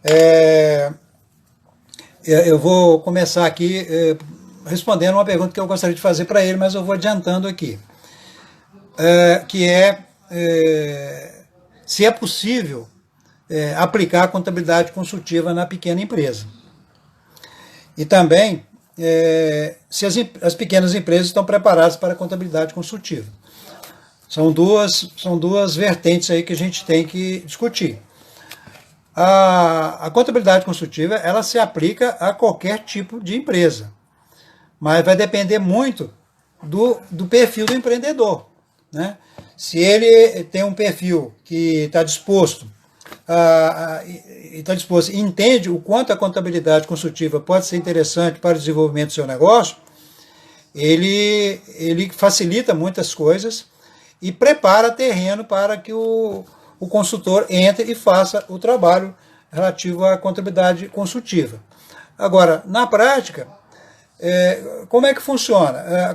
É, eu vou começar aqui respondendo uma pergunta que eu gostaria de fazer para ele, mas eu vou adiantando aqui, que se é possível aplicar a contabilidade consultiva na pequena empresa. E também se as pequenas empresas estão preparadas para a contabilidade consultiva. São duas vertentes aí que a gente tem que discutir. A contabilidade consultiva ela se aplica a qualquer tipo de empresa, mas vai depender muito do perfil do empreendedor, né? Se ele tem um perfil que está disposto e entende o quanto a contabilidade consultiva pode ser interessante para o desenvolvimento do seu negócio, ele facilita muitas coisas e prepara terreno para que o consultor entre e faça o trabalho relativo à contabilidade consultiva. Agora, na prática, como é que funciona? A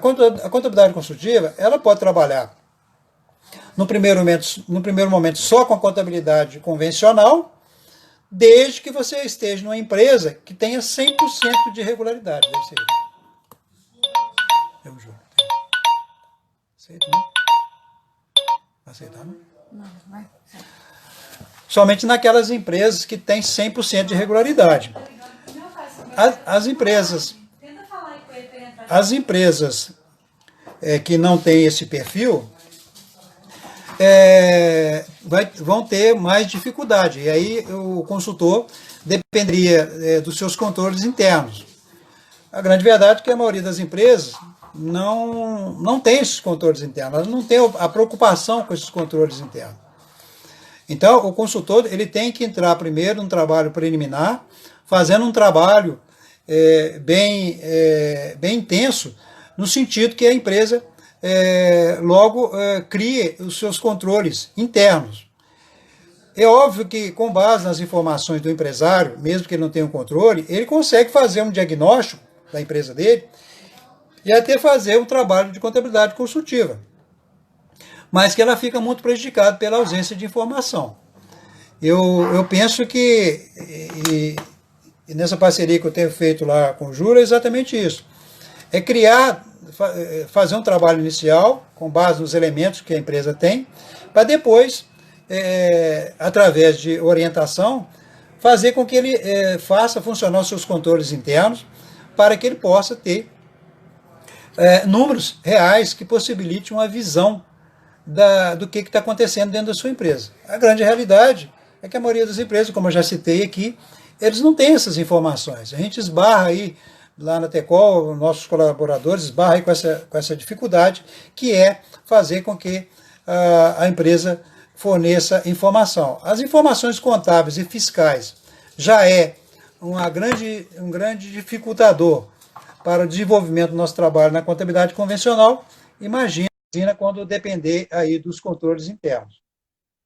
contabilidade consultiva ela pode trabalhar no primeiro momento só com a contabilidade convencional, desde que você esteja numa empresa que tenha 100% de regularidade. Deve ser. Eu juro. Aceita, não? Aceitar, não? Não, vai. Somente naquelas empresas que têm 100% de regularidade. As empresas que não têm esse perfil vão ter mais dificuldade. E aí o consultor dependeria dos seus controles internos. A grande verdade é que a maioria das empresas não tem esses controles internos, elas não têm a preocupação com esses controles internos. Então, o consultor ele tem que entrar primeiro num trabalho preliminar, fazendo um trabalho bem intenso, no sentido que a empresa logo crie os seus controles internos. É óbvio que, com base nas informações do empresário, mesmo que ele não tenha um controle, ele consegue fazer um diagnóstico da empresa dele e até fazer um trabalho de contabilidade consultiva, mas que ela fica muito prejudicada pela ausência de informação. Eu penso que, e nessa parceria que eu tenho feito lá com o Júlio, é exatamente isso. É fazer um trabalho inicial, com base nos elementos que a empresa tem, para depois, através de orientação, fazer com que ele faça funcionar os seus controles internos, para que ele possa ter números reais que possibilitem uma visão do que está acontecendo dentro da sua empresa. A grande realidade é que a maioria das empresas, como eu já citei aqui, eles não têm essas informações. A gente esbarra aí, lá na Tecol, nossos colaboradores esbarram aí com essa dificuldade, que é fazer com que a empresa forneça informação. As informações contábeis e fiscais já é um grande dificultador para o desenvolvimento do nosso trabalho na contabilidade convencional. Imagina quando depender aí dos controles internos.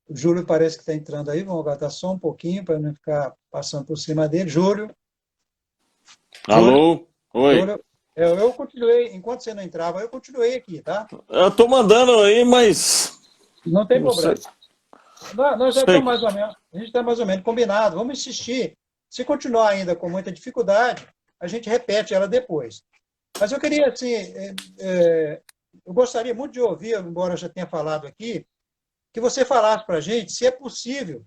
O Júlio parece que está entrando aí, vamos aguardar só um pouquinho para não ficar passando por cima dele. Júlio? Alô? Oi. Júlio, eu continuei, enquanto você não entrava, eu continuei aqui, tá? Eu estou mandando aí, mas... Não tem não problema. sei. Nós já estamos mais ou menos, a gente está mais ou menos combinado, vamos insistir. Se continuar ainda com muita dificuldade, a gente repete ela depois. Mas eu queria, assim, eu gostaria muito de ouvir, embora eu já tenha falado aqui, que você falasse para a gente se é possível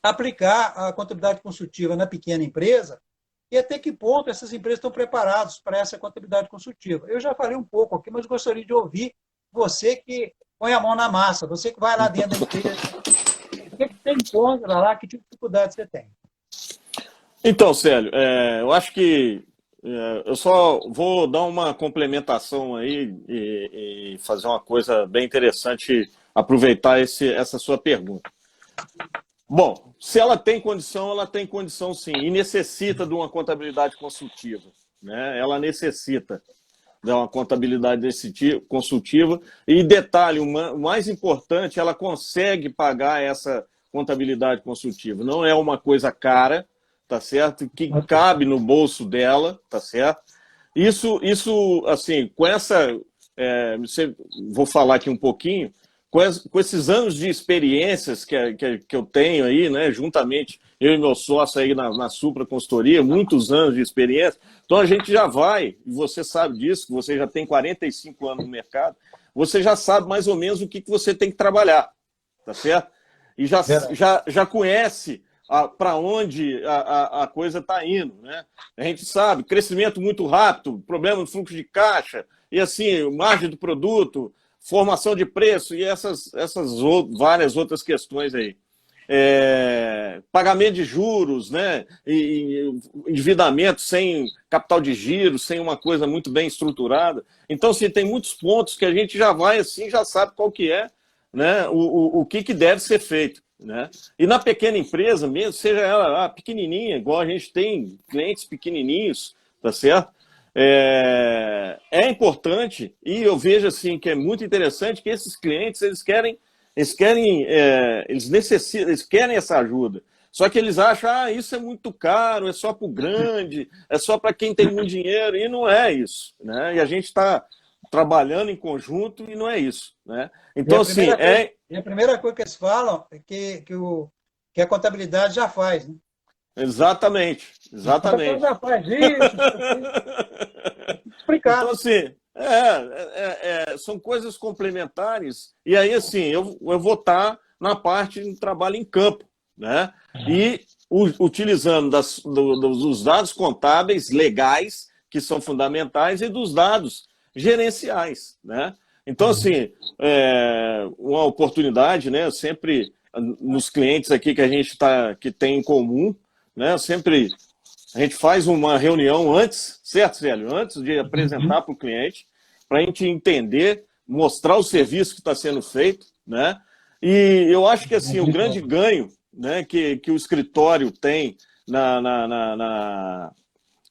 aplicar a contabilidade consultiva na pequena empresa e até que ponto essas empresas estão preparadas para essa contabilidade consultiva. Eu já falei um pouco aqui, mas gostaria de ouvir você que põe a mão na massa, você que vai lá dentro da empresa. O que você encontra lá? Que tipo de dificuldade você tem? Então, Célio, eu acho que eu só vou dar uma complementação aí e fazer uma coisa bem interessante, aproveitar essa sua pergunta. Bom, se ela tem condição sim, e necessita de uma contabilidade consultiva, né? Ela necessita de uma contabilidade consultiva e, detalhe, o mais importante, ela consegue pagar essa contabilidade consultiva. Não é uma coisa cara, tá certo? Que cabe no bolso dela, tá certo? Isso assim, com essa... vou falar aqui um pouquinho. com esses anos de experiências que eu tenho aí, né, juntamente, eu e meu sócio aí na Supra Consultoria, muitos anos de experiência, então a gente já vai, e você sabe disso, que você já tem 45 anos no mercado, você já sabe mais ou menos o que você tem que trabalhar, tá certo? E já conhece para onde a coisa está indo, né? A gente sabe, crescimento muito rápido, problema no fluxo de caixa, e assim, margem do produto, formação de preço e essas várias outras questões aí. Pagamento de juros, né? E endividamento sem capital de giro, sem uma coisa muito bem estruturada. Então, assim, tem muitos pontos que a gente já vai assim, já sabe qual que é, né? O que deve ser feito, né? E na pequena empresa mesmo, seja ela pequenininha, igual a gente tem clientes pequenininhos, tá certo? É importante, e eu vejo assim que é muito interessante que esses clientes eles querem essa ajuda. Só que eles acham, isso é muito caro, é só para o grande, é só para quem tem muito dinheiro, e não é isso, né? E a gente está trabalhando em conjunto e não é isso, né? Então, assim, a primeira coisa que eles falam é que a contabilidade já faz, né? Exatamente. A contabilidade já faz isso. Explicar. Então, assim, são coisas complementares, e aí, assim, eu vou estar na parte do trabalho em campo, né? E utilizando dos dados contábeis legais, que são fundamentais, e dos dados gerenciais, né? Então, assim, uma oportunidade, né? Sempre nos clientes aqui que a gente que tem em comum, né? Sempre a gente faz uma reunião antes, certo, Célio? Antes de apresentar para o cliente, para a gente entender, mostrar o serviço que está sendo feito, né? E eu acho que assim, o grande ganho, né, que o escritório tem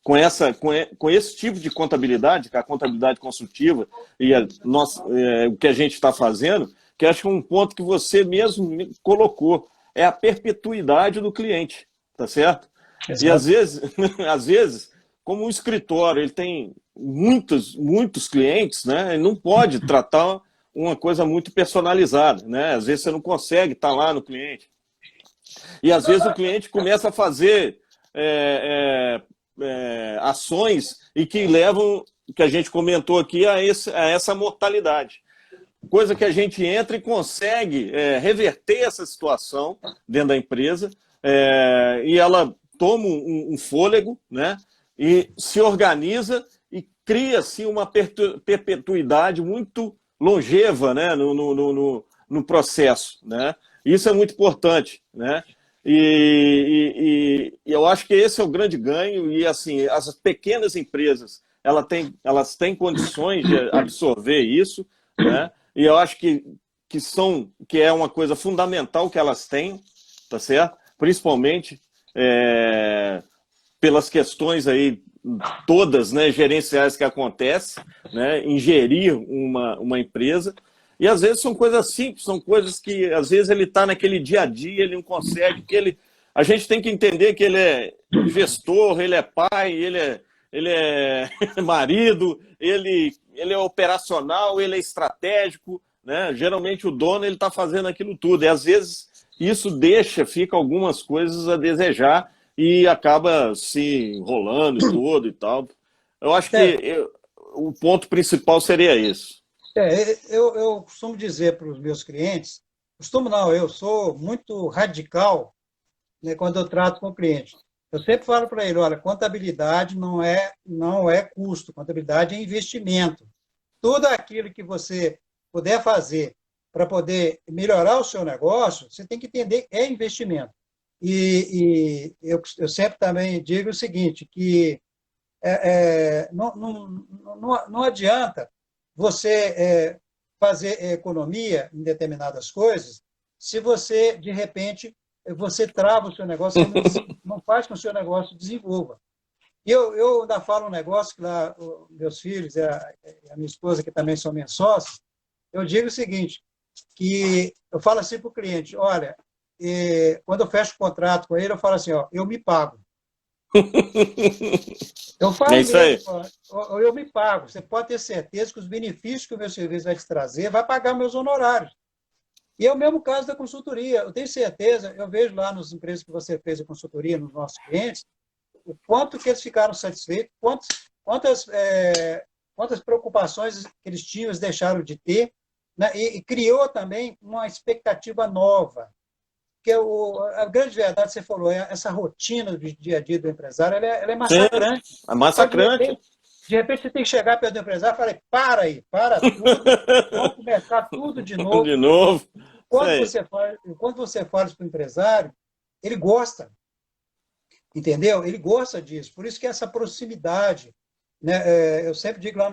com esse tipo de contabilidade, que é a contabilidade consultiva e o que a gente está fazendo, que acho que um ponto que você mesmo colocou, é a perpetuidade do cliente, tá certo? Exato. E às vezes, como o escritório ele tem muitos clientes, né, ele não pode tratar uma coisa muito personalizada, né? Às vezes você não consegue estar lá no cliente. E às vezes o cliente começa a fazer ações e que levam, que a gente comentou aqui, a essa mortalidade. Coisa que a gente entra e consegue reverter essa situação dentro da empresa, e ela toma um fôlego, né? E se organiza e cria assim, uma perpetuidade muito longeva, né? no processo, né? Isso é muito importante, né? E eu acho que esse é o grande ganho, e assim, as pequenas empresas elas têm condições de absorver isso, né? E eu acho que é uma coisa fundamental que elas têm, tá certo? Principalmente pelas questões aí todas, né, gerenciais que acontecem, né, em gerir uma empresa. E às vezes são coisas simples, são coisas que às vezes ele está naquele dia a dia, ele não consegue, a gente tem que entender que ele é gestor, ele é pai, ele é marido, ele é operacional, ele é estratégico, né? Geralmente o dono ele está fazendo aquilo tudo, e às vezes isso fica algumas coisas a desejar e acaba se enrolando e tudo e tal. Eu acho que o ponto principal seria isso. Eu costumo dizer para os meus clientes, eu sou muito radical, né, quando eu trato com o cliente. Eu sempre falo para ele, olha, contabilidade não é custo, contabilidade é investimento. Tudo aquilo que você puder fazer para poder melhorar o seu negócio, você tem que entender que é investimento. E eu sempre também digo o seguinte, que não adianta você fazer economia em determinadas coisas se você, de repente, você trava o seu negócio, você não faz com que o seu negócio desenvolva. E eu ainda falo um negócio que lá, meus filhos e a minha esposa, que também são meus sócios, eu digo o seguinte, que eu falo assim para o cliente, olha, quando eu fecho o contrato com ele, eu falo assim, eu me pago. Eu falo isso aí. Eu me pago. Você pode ter certeza que os benefícios que o meu serviço vai te trazer vai pagar meus honorários. E é o mesmo caso da consultoria. Eu tenho certeza, eu vejo lá nas empresas que você fez a consultoria, nos nossos clientes, o quanto que eles ficaram satisfeitos, quantas preocupações que eles tinham, eles deixaram de ter, né? E criou também uma expectativa nova. Porque a grande verdade, você falou, essa rotina do dia a dia do empresário, ela é Sim, massacrante. é Então, massacrante. de repente, você tem que chegar perto do empresário e falar, para aí, para tudo, vamos começar tudo de De novo. novo. Quando Sei. você fala isso para o empresário, ele gosta, entendeu? Ele gosta disso. Por isso que essa proximidade, né? Eu sempre digo lá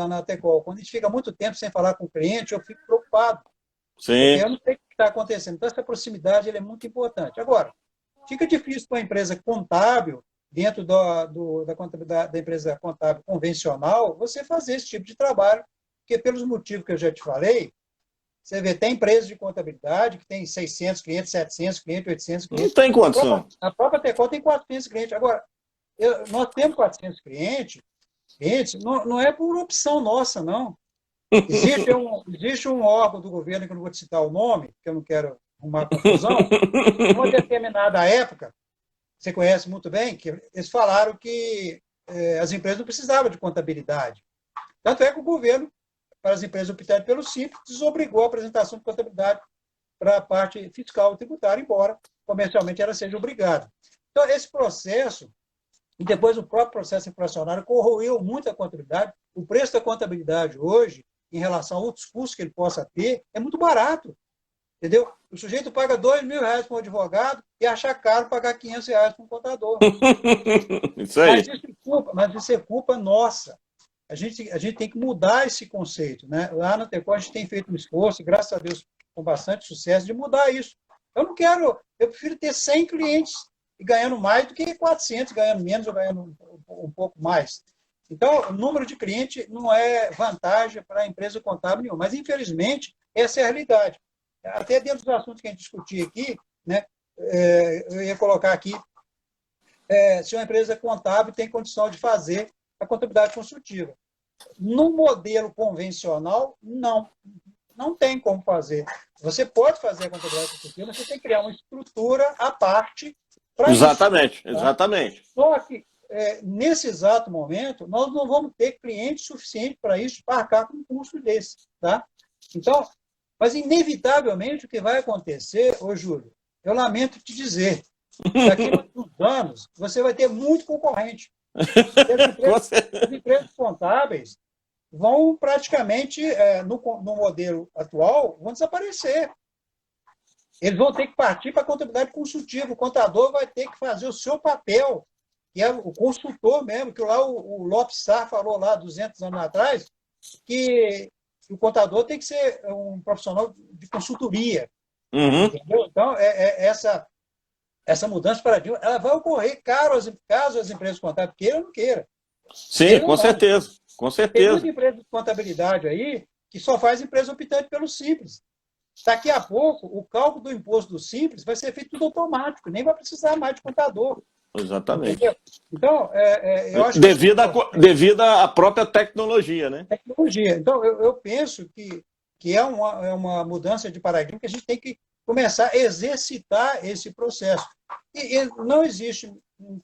na Tecol, quando a gente fica muito tempo sem falar com o cliente, eu fico preocupado, porque Sim. eu não sei o que está acontecendo. Então, essa proximidade é muito importante. Agora, fica difícil para uma empresa contábil, dentro da contabilidade da empresa contábil convencional, você fazer esse tipo de trabalho, porque pelos motivos que eu já te falei, você vê, tem empresas de contabilidade que tem 600 clientes, 700 clientes, 800 Não clientes. tem condição. A própria Tecol tem 400 clientes. Agora, nós temos 400 clientes não é por opção nossa, não. Existe um órgão do governo, que eu não vou te citar o nome, que eu não quero arrumar confusão, numa determinada época, você conhece muito bem, que eles falaram que as empresas não precisavam de contabilidade. Tanto é que o governo, para as empresas optarem pelo Simples, desobrigou a apresentação de contabilidade para a parte fiscal e tributária, embora comercialmente ela seja obrigada. Então, esse processo, e depois o próprio processo inflacionário, corroeu muito a contabilidade. O preço da contabilidade hoje, em relação a outros custos que ele possa ter, é muito barato. Entendeu? O sujeito paga R$ 2.000 para um advogado e acha caro pagar R$ 500 para um contador. Isso aí. Mas isso é culpa nossa. A gente tem que mudar esse conceito. Né? Lá na Tecol, a gente tem feito um esforço, graças a Deus, com bastante sucesso, de mudar isso. Eu prefiro ter 100 clientes e ganhando mais do que 400, ganhando menos ou ganhando um pouco mais. Então, o número de clientes não é vantagem para a empresa contábil nenhuma, mas, infelizmente, essa é a realidade. Até dentro dos assuntos que a gente discutia aqui, né, eu ia colocar aqui, se uma empresa contábil tem condição de fazer a contabilidade consultiva. No modelo convencional, não tem como fazer. Você pode fazer a contabilidade consultiva, mas você tem que criar uma estrutura à parte para isso. Exatamente, Tá? exatamente. Só que, nesse exato momento, nós não vamos ter cliente suficiente para isso, para arcar com um custo desse. Tá? Então, mas, inevitavelmente, o que vai acontecer, ô Júlio, eu lamento te dizer, daqui a uns anos, você vai ter muito concorrente. As empresas contábeis vão praticamente, no modelo atual, vão desaparecer. Eles vão ter que partir para a contabilidade consultiva. O contador vai ter que fazer o seu papel, que é o consultor mesmo, que lá o Lopes Sarr falou lá 200 anos atrás, que o contador tem que ser um profissional de consultoria. Uhum. Entendeu? Então, essa mudança de paradigma ela vai ocorrer caso as empresas contábeis queiram ou não queiram. Sim, com certeza. Com Tem certeza. muita empresa de contabilidade aí que só faz empresa optante pelo Simples. Daqui a pouco, o cálculo do imposto do Simples vai ser feito tudo automático, nem vai precisar mais de contador. Exatamente. Entendeu? Então, eu acho devido à própria tecnologia, né? Tecnologia. Então, eu penso que é uma mudança de paradigma que a gente tem que começar a exercitar esse processo. E não existe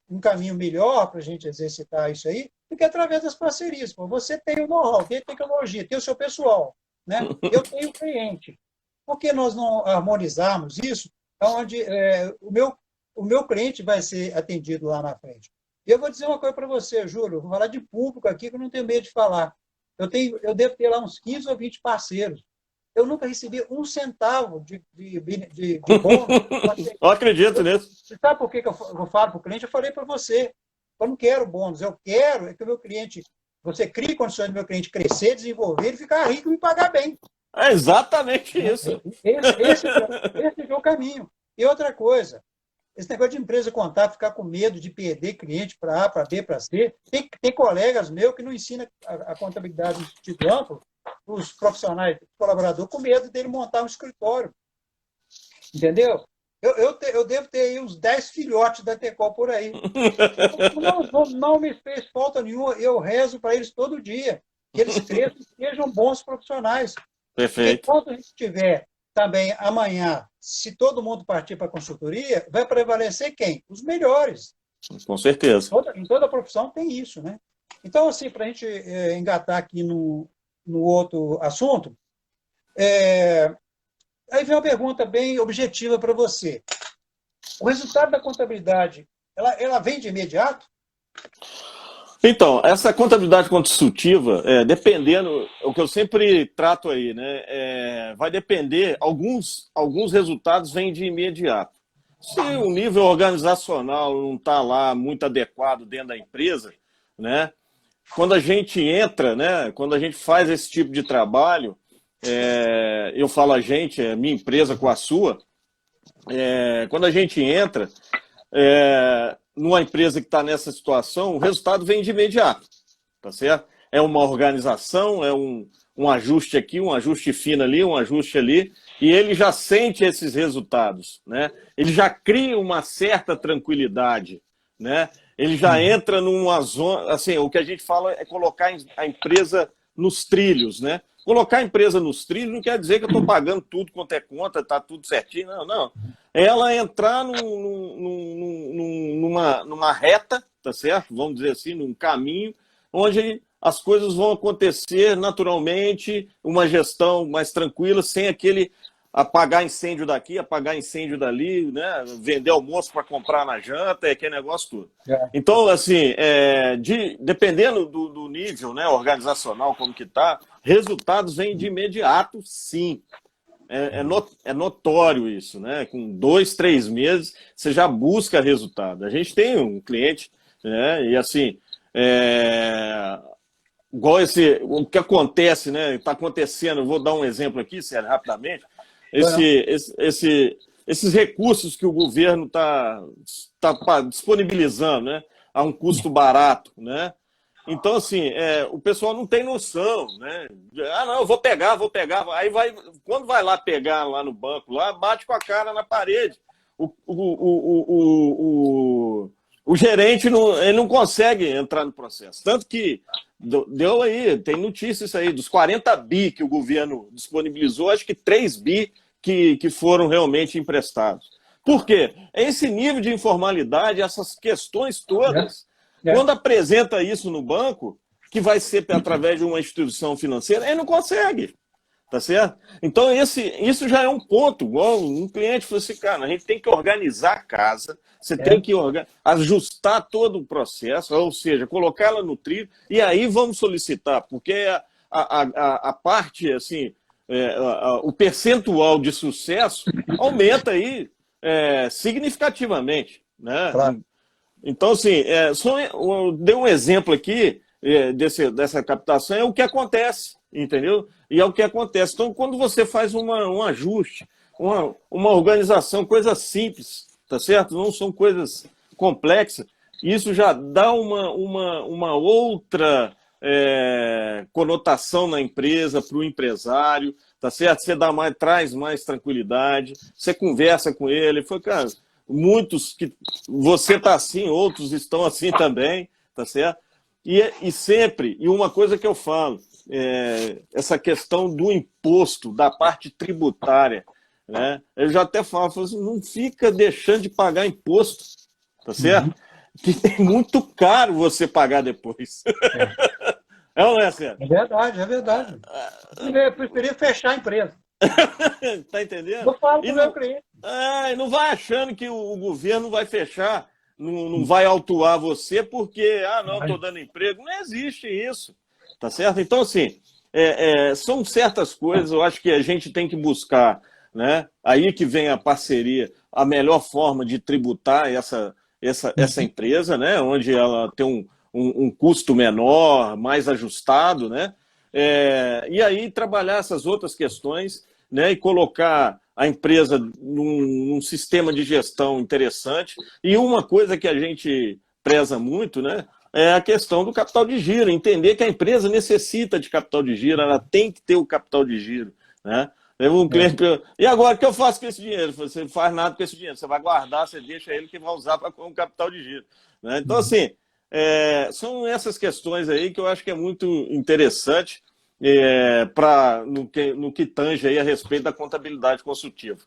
um caminho melhor para a gente exercitar isso aí do que através das parcerias. Você tem o know-how, tem a tecnologia, tem o seu pessoal, né? Eu tenho o cliente. Por que nós não harmonizarmos isso onde o meu cliente vai ser atendido lá na frente? E eu vou dizer uma coisa para você, Júlio, vou falar de público aqui, que eu não tenho medo de falar. Eu devo ter lá uns 15 ou 20 parceiros. Eu nunca recebi um centavo de bônus. Eu acredito nisso. Você sabe por que eu falo para o cliente? Eu falei para você. Eu não quero bônus. Eu quero que o meu cliente, você crie condições do meu cliente crescer, desenvolver, ele ficar rico e me pagar bem. É exatamente isso. Esse é o caminho. E outra coisa, esse negócio de empresa contábil ficar com medo de perder cliente para A, para B, para C. Tem colegas meus que não ensinam a contabilidade no sentido amplo, os profissionais, colaboradores, com medo dele montar um escritório. Entendeu? Eu devo ter aí uns 10 filhotes da Tecol por aí. Não me fez falta nenhuma, eu rezo para eles todo dia, que eles cresçam e sejam bons profissionais. Perfeito. Porque quando a gente tiver também amanhã, se todo mundo partir para a consultoria, vai prevalecer quem? Os melhores. Com certeza. Em toda profissão tem isso, né? Então, assim, para a gente engatar aqui no outro assunto, aí vem uma pergunta bem objetiva para você. O resultado da contabilidade, ela vem de imediato? Então, essa contabilidade consultiva, dependendo, o que eu sempre trato aí, né, vai depender, alguns resultados vêm de imediato. Se o nível organizacional não está lá muito adequado dentro da empresa, né, quando a gente entra, né, quando a gente faz esse tipo de trabalho, eu falo a gente, minha empresa com a sua, quando a gente entra numa empresa que está nessa situação, o resultado vem de imediato, tá certo? É uma organização, é um ajuste aqui, um ajuste fino ali, um ajuste ali, e ele já sente esses resultados, né? Ele já cria uma certa tranquilidade, né? Ele já entra numa zona, assim, o que a gente fala é colocar a empresa nos trilhos, né? Colocar a empresa nos trilhos não quer dizer que eu estou pagando tudo quanto é conta, está tudo certinho, não, não. Ela entrar numa reta, tá certo? Vamos dizer assim, num caminho, onde as coisas vão acontecer naturalmente, uma gestão mais tranquila, sem aquele apagar incêndio daqui, apagar incêndio dali, né? Vender almoço para comprar na janta, aquele negócio tudo. Então, assim, dependendo do nível, né, organizacional, como que está, resultados vêm de imediato, sim. É notório isso, né? Com 2, 3 meses, você já busca resultado. A gente tem um cliente, né? E assim, igual o que acontece, né? Está acontecendo, vou dar um exemplo aqui, Sérgio, rapidamente. Esses recursos que o governo está disponibilizando, né? A um custo barato, né? Então, assim, o pessoal não tem noção, né? Ah, não, eu vou pegar. Aí quando vai lá pegar lá no banco, lá bate com a cara na parede. O gerente ele não consegue entrar no processo. Tanto que deu aí, tem notícias aí, dos 40 bi que o governo disponibilizou, acho que 3 bi que foram realmente emprestados. Por quê? Esse nível de informalidade, essas questões todas, quando apresenta isso no banco, que vai ser através de uma instituição financeira, ele não consegue. Tá certo? Então, isso já é um ponto. Igual um cliente falou assim, cara, a gente tem que organizar a casa, você tem que ajustar todo o processo, ou seja, colocá-la no trilho, e aí vamos solicitar, porque a parte, assim, o percentual de sucesso aumenta aí significativamente, né? Claro. Então, assim, eu dei um exemplo aqui dessa captação, é o que acontece, entendeu? E é o que acontece. Então, quando você faz um ajuste, uma organização, coisas simples, tá certo? Não são coisas complexas, isso já dá uma outra conotação na empresa, para o empresário, tá certo? Você traz mais tranquilidade, você conversa com ele, cara, muitos que você tá assim, outros estão assim também, tá certo? E sempre, e uma coisa que eu falo, essa questão do imposto, da parte tributária, né? Eu já até falo assim, não fica deixando de pagar imposto, tá certo? Que é muito caro você pagar depois. É ou não é, Sérgio? É verdade, é verdade. Eu preferia fechar a empresa. Tá entendendo? Eu falo para o meu cliente. Não vai achando que o governo vai fechar, não vai autuar você porque, não, estou dando emprego. Não existe isso, tá certo? Então, assim, são certas coisas, eu acho que a gente tem que buscar, né? Aí que vem a parceria, a melhor forma de tributar essa empresa, né? Onde ela tem um custo menor, mais ajustado, né? E aí trabalhar essas outras questões, né? E colocar a empresa num sistema de gestão interessante. E uma coisa que a gente preza muito, né? É a questão do capital de giro, entender que a empresa necessita de capital de giro, ela tem que ter o capital de giro, né? Um cliente pergunta, e agora o que eu faço com esse dinheiro? Você não faz nada com esse dinheiro, você vai guardar, você deixa ele que vai usar para um capital de giro, né? Então, assim, são essas questões aí que eu acho que é muito interessante, no que tange aí a respeito da contabilidade consultiva.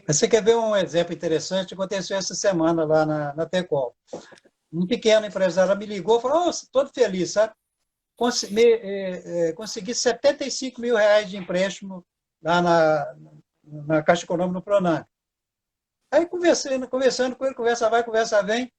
Mas você quer ver um exemplo interessante? Aconteceu essa semana lá na Tecol. Um pequeno empresário me ligou e falou: oh, todo feliz, sabe? Consegui R$ 75 mil de empréstimo lá na Caixa Econômica no Pronamp. Aí conversando com ele, conversa vai, conversa vem,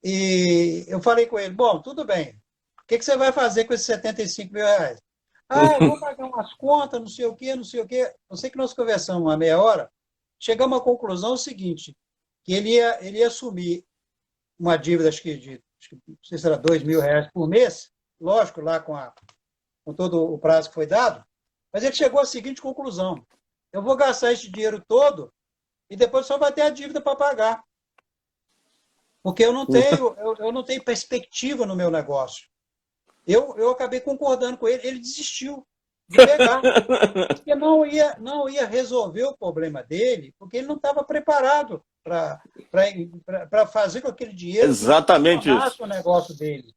e eu falei com ele: bom, tudo bem, o que você vai fazer com esses R$ 75 mil? Ah, eu vou pagar umas contas, não sei o quê, não sei o quê. Eu sei que nós conversamos uma meia hora, chegamos à conclusão seguinte, que ele ia assumir uma dívida, acho que não sei se era R$ 2.000 por mês, lógico, lá com todo o prazo que foi dado, mas ele chegou à seguinte conclusão: eu vou gastar esse dinheiro todo e depois só vai ter a dívida para pagar. Porque eu não tenho perspectiva no meu negócio. Eu acabei concordando com ele, ele desistiu de pegar, porque não ia resolver o problema dele, porque ele não estava preparado para fazer com aquele dinheiro Exatamente isso. o negócio dele.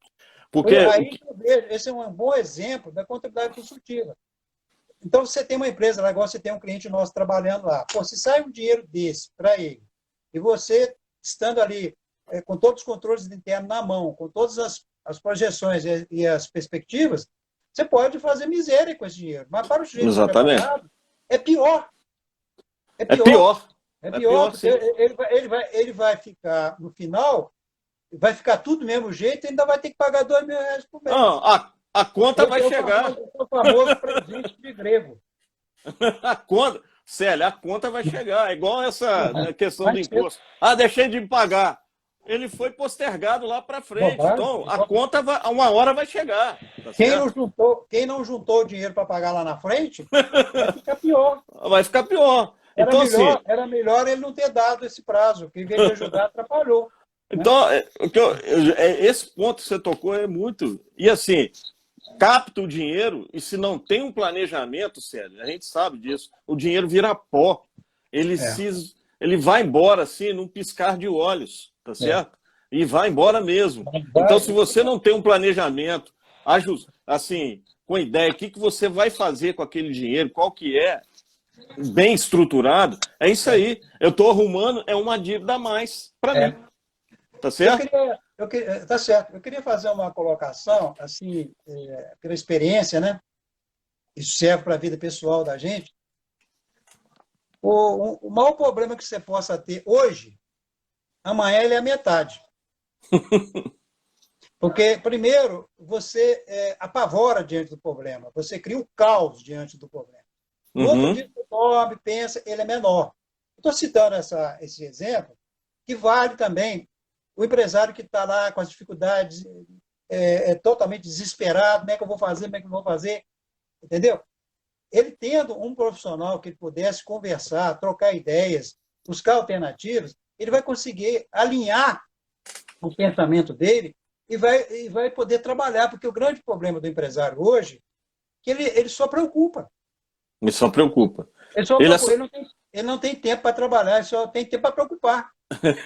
Porque Aí eu vejo, esse é um bom exemplo da contabilidade consultiva. Então, você tem uma empresa lá, igual você tem um cliente nosso trabalhando lá. Pô, se sai um dinheiro desse para ele, e você, estando ali com todos os controles internos na mão, com todas as projeções e as perspectivas, você pode fazer miséria com esse dinheiro. Mas para o sujeito preparado, é pior. É pior, porque ele vai ficar, no final, vai ficar tudo do mesmo jeito e ainda vai ter que pagar R$ 2.000 por mês. Não, a conta vai chegar. O famoso presente de grego. Célia, a conta vai chegar. É igual essa questão do imposto. Ah, deixei de pagar. Ele foi postergado lá para frente. Então, a conta uma hora vai chegar. Tá quem não juntou o dinheiro para pagar lá na frente, vai ficar pior. Vai ficar pior. Era melhor ele não ter dado esse prazo, que em vez de ajudar, atrapalhou. Então, esse ponto que você tocou é muito... E assim, capta o dinheiro e se não tem um planejamento, Célio, a gente sabe disso, o dinheiro vira pó. Ele vai embora assim, num piscar de olhos, tá certo? E vai embora mesmo. Então, se você não tem um planejamento, assim, com ideia, o que você vai fazer com aquele dinheiro, qual que é, bem estruturado, é isso aí. Eu estou arrumando, é uma dívida a mais para mim. Tá certo? Tá certo. Eu queria fazer uma colocação, assim, pela experiência, né? Isso serve para a vida pessoal da gente. O maior problema que você possa ter hoje, amanhã ele é a metade. Porque, primeiro, você apavora diante do problema, você cria um caos diante do problema. No outro dia, você dorme, pensa, ele é menor. Estou citando esse exemplo, que vale também o empresário que está lá com as dificuldades, totalmente desesperado, como é que eu vou fazer, como é que eu vou fazer, entendeu? Ele tendo um profissional que ele pudesse conversar, trocar ideias, buscar alternativas, ele vai conseguir alinhar o pensamento dele e vai poder trabalhar, porque o grande problema do empresário hoje é que ele só preocupa. Ele só preocupa. Ele não tem tempo para trabalhar, ele só tem tempo para preocupar.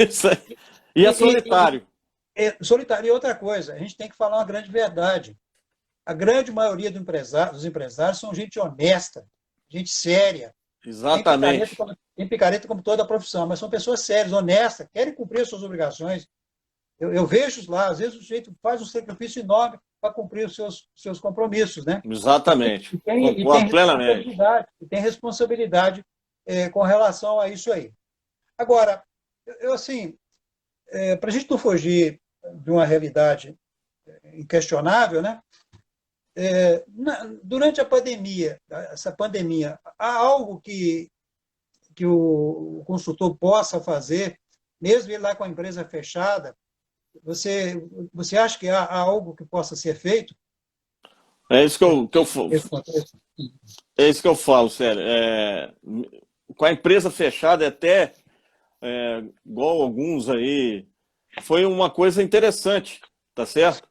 Isso aí. E é solitário. Solitário. E outra coisa, a gente tem que falar uma grande verdade. A grande maioria dos empresários são gente honesta, gente séria. Exatamente. Tem picareta como toda a profissão, mas são pessoas sérias, honestas, querem cumprir as suas obrigações. Eu vejo lá, às vezes o sujeito faz um sacrifício enorme para cumprir os seus compromissos, né? Exatamente. Concordo plenamente. E tem responsabilidade com relação a isso aí. Agora, assim, para a gente não fugir de uma realidade inquestionável, né? Durante a pandemia, essa pandemia, há algo que o consultor possa fazer, mesmo ele lá com a empresa fechada? Você acha que há algo que possa ser feito? É isso que eu falo. É isso que eu falo, sério. Com a empresa fechada, até igual alguns aí, foi uma coisa interessante, tá certo?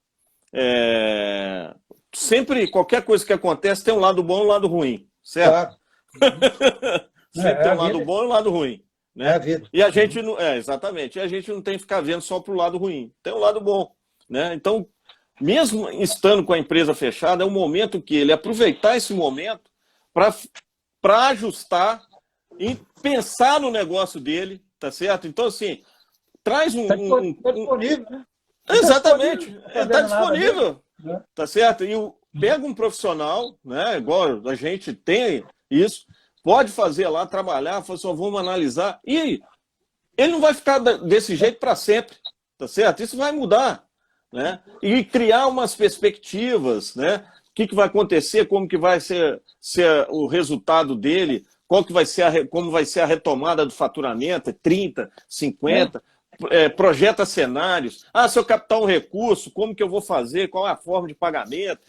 Sempre, qualquer coisa que acontece, tem um lado bom e um lado ruim, certo? Claro. Sempre tem um lado bom e um lado ruim. Né? É a vida. E a gente não. Exatamente. E a gente não tem que ficar vendo só para o lado ruim. Tem um lado bom. Né? Então, mesmo estando com a empresa fechada, é um momento que ele aproveitar esse momento para ajustar e pensar no negócio dele, tá certo? Então, assim, traz Está disponível, né? Exatamente, está Disponível, disponível, né? tá certo? E pega um profissional, né, igual a gente tem isso, pode fazer lá, trabalhar, fala assim, vamos analisar, e ele não vai ficar desse jeito para sempre, tá certo? Isso vai mudar, né? E criar umas perspectivas, né? O que vai acontecer, como que vai ser o resultado dele, como vai ser a retomada do faturamento, 30, 50, projeta cenários. Se eu captar um recurso, como que eu vou fazer, qual é a forma de pagamento,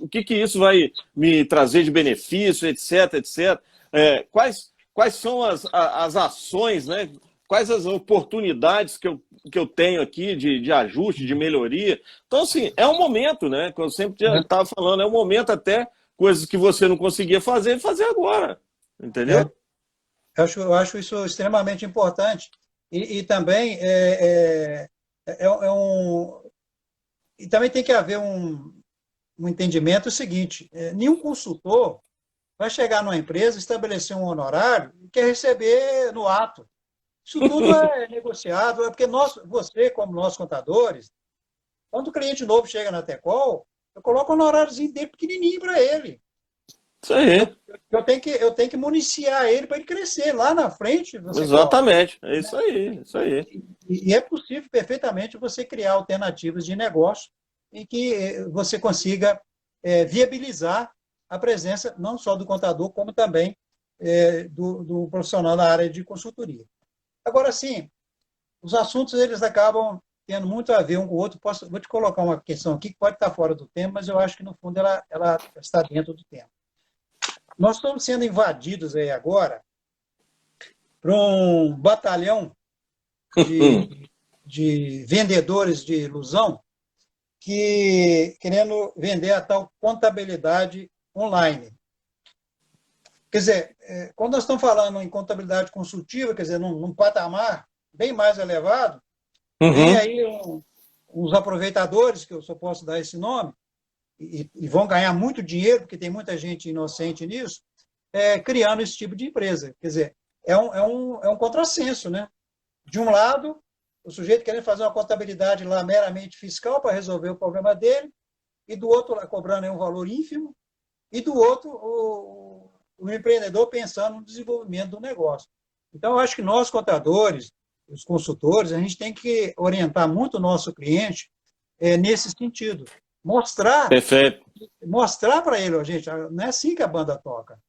o que isso vai me trazer de benefício, etc, etc. Quais são as ações, né? Quais as oportunidades que eu tenho aqui de ajuste, de melhoria. Então, assim, é um momento, né? Que eu sempre estava falando, é um momento até coisas que você não conseguia fazer agora. Entendeu? Eu acho isso extremamente importante. E também e também tem que haver um entendimento seguinte: nenhum consultor vai chegar numa empresa, estabelecer um honorário e quer receber no ato. Isso tudo é negociado, porque você, como nós contadores, quando o cliente novo chega na Tecol, eu coloco um honoráriozinho dele pequenininho para ele. Isso aí. Eu tenho que municiar ele para ele crescer. Lá na frente, você Exatamente. É isso aí, isso aí. E é possível perfeitamente você criar alternativas de negócio em que você consiga viabilizar a presença não só do contador, como também do profissional da área de consultoria. Agora, sim, os assuntos eles acabam tendo muito a ver um com o outro. Vou te colocar uma questão aqui que pode estar fora do tema, mas eu acho que, no fundo, ela está dentro do tema. Nós estamos sendo invadidos aí agora por um batalhão de vendedores de ilusão que querendo vender a tal contabilidade online. Quer dizer, quando nós estamos falando em contabilidade consultiva, quer dizer, num patamar bem mais elevado, tem aí uns aproveitadores, que eu só posso dar esse nome, e vão ganhar muito dinheiro, porque tem muita gente inocente nisso, criando esse tipo de empresa. Quer dizer, é um contrassenso, né? De um lado, o sujeito querendo fazer uma contabilidade lá meramente fiscal para resolver o problema dele, e do outro lá cobrando um valor ínfimo, e do outro o empreendedor pensando no desenvolvimento do negócio. Então, eu acho que nós, contadores, os consultores, a gente tem que orientar muito o nosso cliente nesse sentido. Mostrar para ele, gente, não é assim que a banda toca.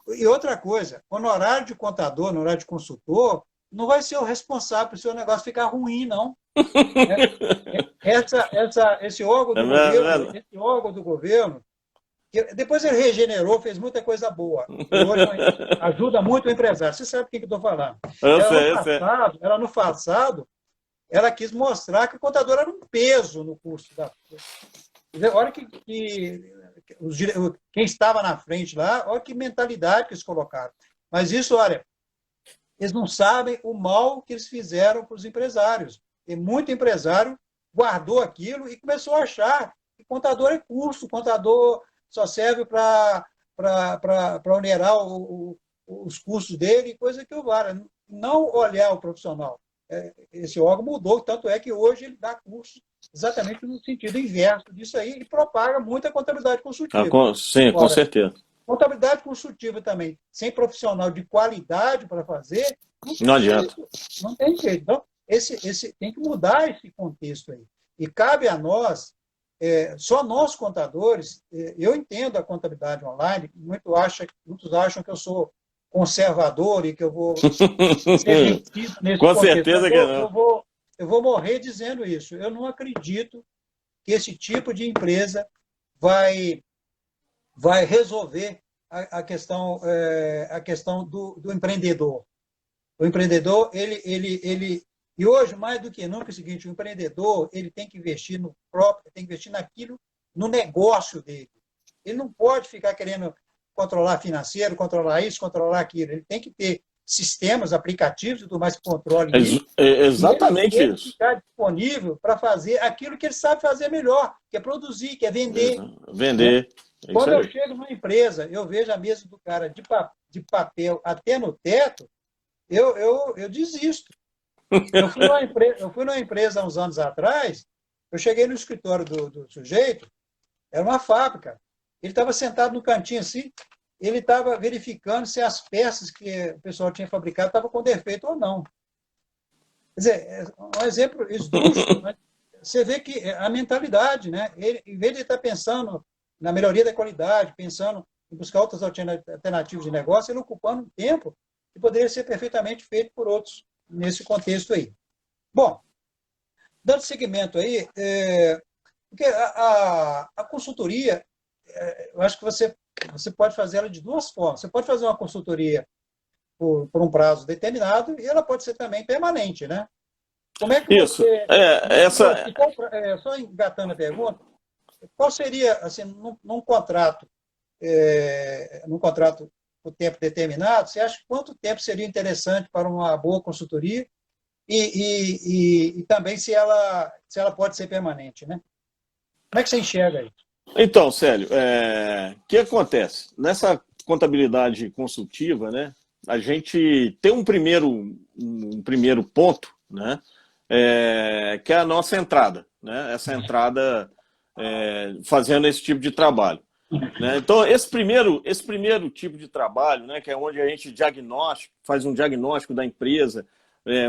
E outra coisa, honorário de contador, honorário de consultor, não vai ser o responsável para o seu negócio ficar ruim, não. Esse órgão do governo, depois ele regenerou, fez muita coisa boa. E hoje ajuda muito o empresário. Você sabe o que eu estou falando. Ela, no passado, ela quis mostrar que o contador era um peso no curso da... Olha quem estava na frente lá, olha que mentalidade que eles colocaram. Mas isso, olha, eles não sabem o mal que eles fizeram para os empresários. E muito empresário guardou aquilo e começou a achar que contador é curso, contador só serve para onerar os custos dele, coisa que eu vale. Não olhar o profissional. Esse órgão mudou, tanto é que hoje ele dá curso exatamente no sentido inverso disso aí e propaga muita contabilidade consultiva. Sim, com certeza. Contabilidade consultiva também, sem profissional de qualidade para fazer, não adianta. Não tem jeito. Então, tem que mudar esse contexto aí. E cabe a nós, só nós contadores, eu entendo a contabilidade online, muitos acham que eu sou conservador e que eu vou ser vencido nesse com contexto. Certeza que não. Eu vou morrer dizendo isso. Eu não acredito que esse tipo de empresa vai resolver a questão do empreendedor. O empreendedor, e hoje, mais do que nunca, é o seguinte: o empreendedor ele tem que investir no próprio, tem que investir naquilo, no negócio dele. Ele não pode ficar querendo controlar financeiro, controlar isso, controlar aquilo. Ele tem que ter sistemas, aplicativos e tudo mais que controle isso. Exatamente ele isso. ficar disponível para fazer aquilo que ele sabe fazer melhor, que é produzir, que é vender. Vender. É isso Quando eu aí. chego numa empresa, eu vejo a mesa do cara de papel até no teto, eu desisto. Eu fui numa empresa há uns anos atrás, eu cheguei no escritório do sujeito, era uma fábrica. Ele estava sentado no cantinho assim, ele estava verificando se as peças que o pessoal tinha fabricado estavam com defeito ou não. Quer dizer, um exemplo esdrúxulo, mas você vê que a mentalidade, né? Ele, em vez de estar pensando na melhoria da qualidade, pensando em buscar outras alternativas de negócio, ele ocupando um tempo que poderia ser perfeitamente feito por outros nesse contexto aí. Bom, dando seguimento aí, porque a consultoria, eu acho que você pode fazer ela de duas formas. Você pode fazer uma consultoria por um prazo determinado e ela pode ser também permanente, né? Como é que Isso. você... Essa... Só engatando a pergunta, qual seria, assim, num contrato por tempo determinado, você acha quanto tempo seria interessante para uma boa consultoria e também se ela pode ser permanente, né? Como é que você enxerga isso? Então, Célio, o que acontece? Nessa contabilidade consultiva, né, a gente tem um primeiro ponto, né, que é a nossa entrada, né, essa entrada fazendo esse tipo de trabalho. Né? Então, esse primeiro tipo de trabalho, né, que é onde a gente faz um diagnóstico da empresa,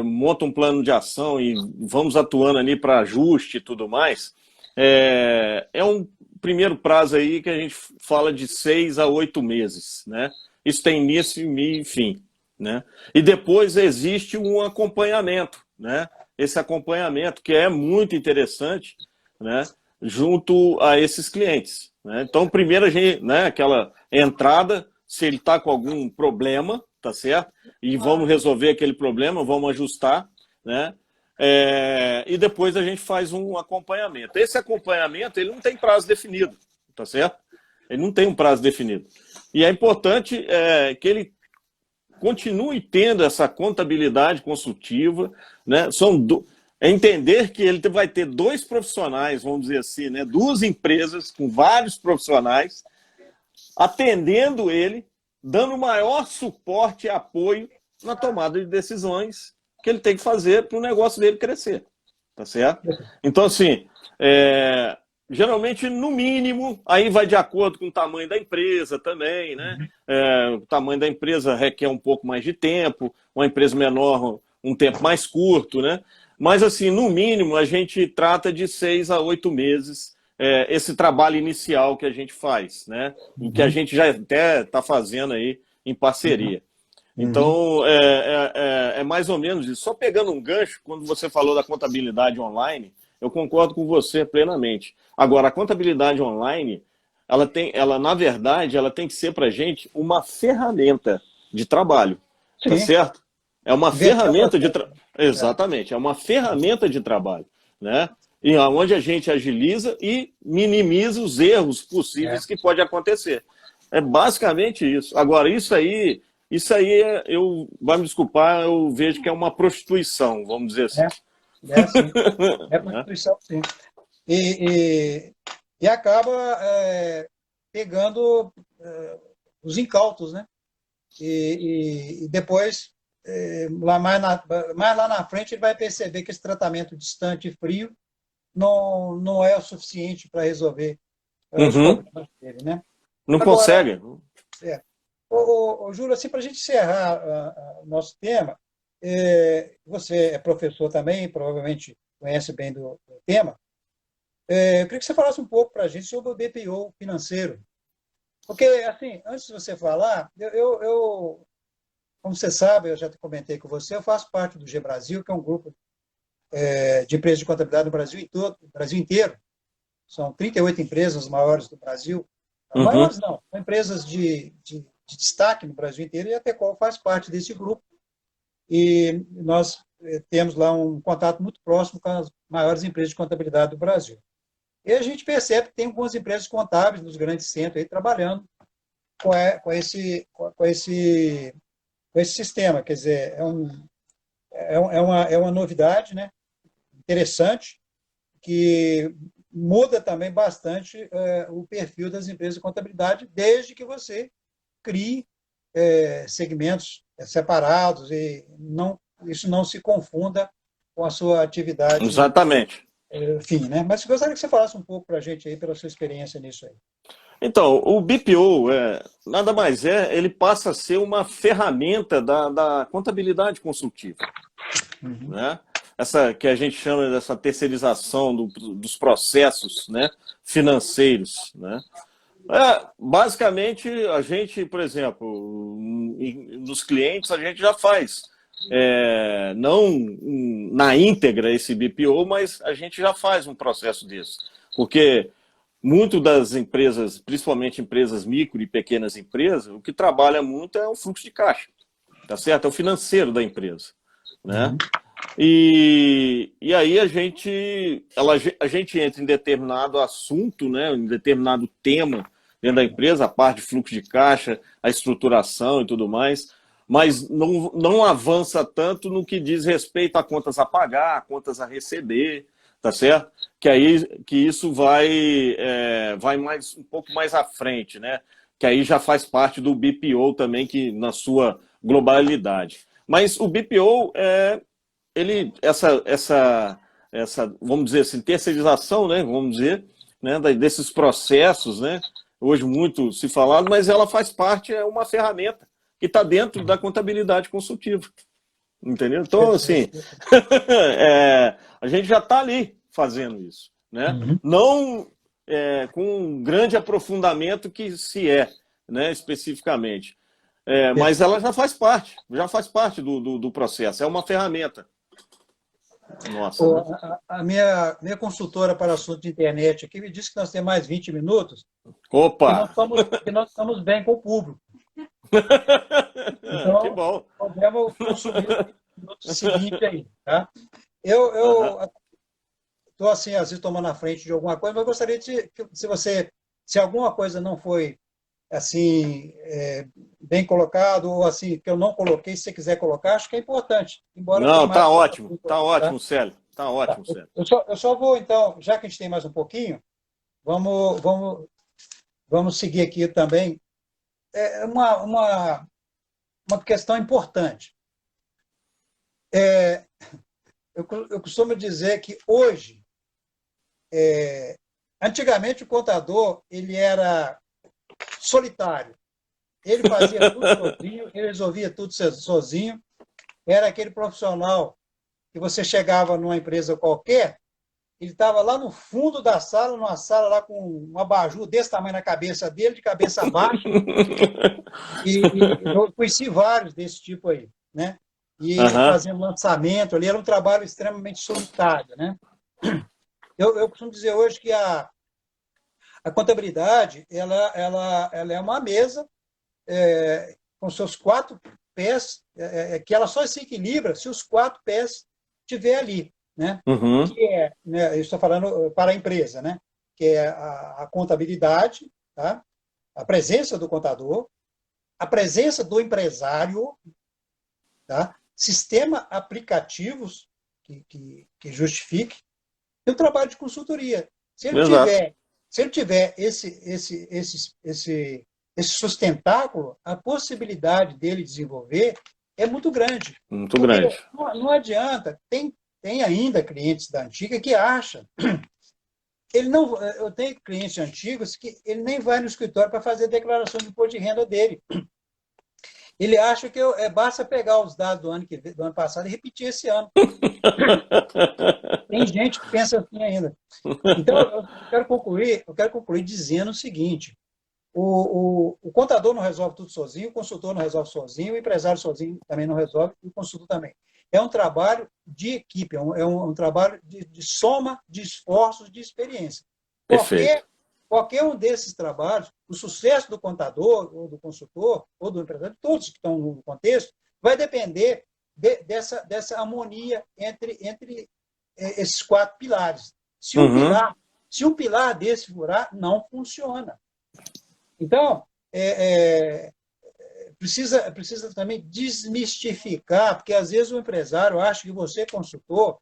monta um plano de ação e vamos atuando ali para ajuste e tudo mais, é um primeiro prazo aí que a gente fala de 6 a 8 meses. Né? Isso tem início, meio e fim. Né? E depois existe um acompanhamento. Né? Esse acompanhamento que é muito interessante, né, junto a esses clientes. Né? Então, primeiro a gente, né, aquela entrada, se ele está com algum problema, tá certo? E vamos resolver aquele problema, vamos ajustar, né? E depois a gente faz um acompanhamento. Esse acompanhamento, ele não tem prazo definido, tá certo? Ele não tem um prazo definido. E é importante que ele continue tendo essa contabilidade consultiva, né? É entender que ele vai ter dois profissionais, vamos dizer assim, né? Duas empresas com vários profissionais atendendo ele, dando maior suporte e apoio na tomada de decisões que ele tem que fazer para o negócio dele crescer. Tá certo? Então, assim, geralmente, no mínimo, aí vai de acordo com o tamanho da empresa também, né? O tamanho da empresa requer um pouco mais de tempo, uma empresa menor, um tempo mais curto, né? Mas, assim, no mínimo, a gente trata de 6 a 8 meses esse trabalho inicial que a gente faz, né? Em que a gente já até está fazendo aí em parceria. Então, é mais ou menos isso. Só pegando um gancho, quando você falou da contabilidade online, eu concordo com você plenamente. Agora, a contabilidade online, na verdade, ela tem que ser para a gente uma ferramenta de trabalho, tá certo? É uma ferramenta de trabalho. Exatamente, é uma ferramenta de trabalho, né? E onde a gente agiliza e minimiza os erros possíveis que pode acontecer. É basicamente isso. Agora, isso aí vai me desculpar, eu vejo que é uma prostituição, vamos dizer assim. Sim. É prostituição, sim. E acaba pegando os incautos, né? E depois, mais lá na frente, ele vai perceber que esse tratamento distante e frio não é o suficiente para resolver os problemas dele, né? Não Agora, consegue. Júlio, assim, para a gente encerrar o nosso tema, você é professor também, provavelmente conhece bem do tema. Eu queria que você falasse um pouco para a gente sobre o BPO financeiro. Porque, assim, antes de você falar, como você sabe, eu já comentei com você, eu faço parte do G-Brasil, que é um grupo de empresas de contabilidade no Brasil, Brasil inteiro. São 38 empresas maiores do Brasil. Maiores não, são empresas de destaque no Brasil inteiro e a Tecol faz parte desse grupo. E nós temos lá um contato muito próximo com as maiores empresas de contabilidade do Brasil. E a gente percebe que tem algumas empresas contábeis nos grandes centros aí trabalhando com esse com esse sistema. Quer dizer, é uma novidade, né? Interessante, que muda também bastante o perfil das empresas de contabilidade, desde que você crie segmentos separados e isso não se confunda com a sua atividade, Exatamente. fim, né? Mas gostaria que você falasse um pouco para a gente aí, pela sua experiência nisso aí. Então, o BPO nada mais ele passa a ser uma ferramenta da contabilidade consultiva, né? Essa que a gente chama dessa terceirização dos processos, né, financeiros, né? Basicamente, a gente, por exemplo, nos clientes, a gente já faz, não na íntegra esse BPO, mas a gente já faz um processo desse. Porque muito das empresas, principalmente empresas micro e pequenas empresas, o que trabalha muito é o fluxo de caixa, tá certo? É o financeiro da empresa, né? E aí a gente entra em determinado assunto, né, em determinado tema dentro da empresa, a parte de fluxo de caixa, a estruturação e tudo mais, mas não avança tanto no que diz respeito a contas a pagar, contas a receber, tá certo? Que isso vai um pouco mais à frente, né? Que aí já faz parte do BPO também, que na sua globalidade. Mas o BPO essa vamos dizer assim, terceirização, né, vamos dizer, né, desses processos, né, hoje muito se falado, mas ela faz parte, é uma ferramenta que está dentro da contabilidade consultiva, entendeu? Então, assim, a gente já está ali fazendo isso, né? Não com um grande aprofundamento que né, especificamente, mas ela já faz parte do processo, é uma ferramenta. Nossa, né? A minha consultora para assunto de internet aqui me disse que nós temos mais 20 minutos, Opa! que nós estamos bem com o público. Então, que bom. Podemos consumir os 20 minutos seguintes aí, tá? Eu estou, assim, às vezes tomando a frente de alguma coisa, mas gostaria se alguma coisa não foi assim, bem colocado, ou assim, que eu não coloquei, se você quiser colocar, acho que é importante. Embora não, tá ótimo, Célio. Tá ótimo, Célio. Eu só vou, então, já que a gente tem mais um pouquinho, vamos seguir aqui também. É uma questão importante. Eu costumo dizer que hoje, antigamente o contador ele era solitário. Ele fazia tudo sozinho, ele resolvia tudo sozinho. Era aquele profissional que você chegava numa empresa qualquer, ele estava lá no fundo da sala, numa sala lá com um abajur desse tamanho na cabeça dele, de cabeça baixa. E eu conheci vários desse tipo aí, né? E fazendo lançamento ali, era um trabalho extremamente solitário, né? Eu costumo dizer hoje que a contabilidade ela é uma mesa com seus 4 pés, que ela só se equilibra se os 4 pés estiver ali, né? Que né, eu estou falando para a empresa, né? Que é a contabilidade, tá? A presença do contador, a presença do empresário, tá? Sistema aplicativos que justifique, e o trabalho de consultoria. Se ele tiver esse sustentáculo, a possibilidade dele desenvolver é muito grande. Muito grande. Não adianta, tem ainda clientes da antiga que acham. Eu tenho clientes antigos que ele nem vai no escritório para fazer a declaração de imposto de renda dele. Ele acha que basta pegar os dados do ano passado e repetir esse ano. Tem gente que pensa assim ainda. Então, eu quero concluir dizendo o seguinte: o contador não resolve tudo sozinho, o consultor não resolve sozinho, o empresário sozinho também não resolve, e o consultor também. É um trabalho de equipe, é um trabalho de soma de esforços, de experiência. Qualquer um desses trabalhos, o sucesso do contador, ou do consultor, ou do empresário, todos que estão no contexto, vai depender dessa harmonia entre esses 4 pilares. Se um pilar desse furar, não funciona. Então, precisa também desmistificar, porque às vezes o empresário acha que você, consultor,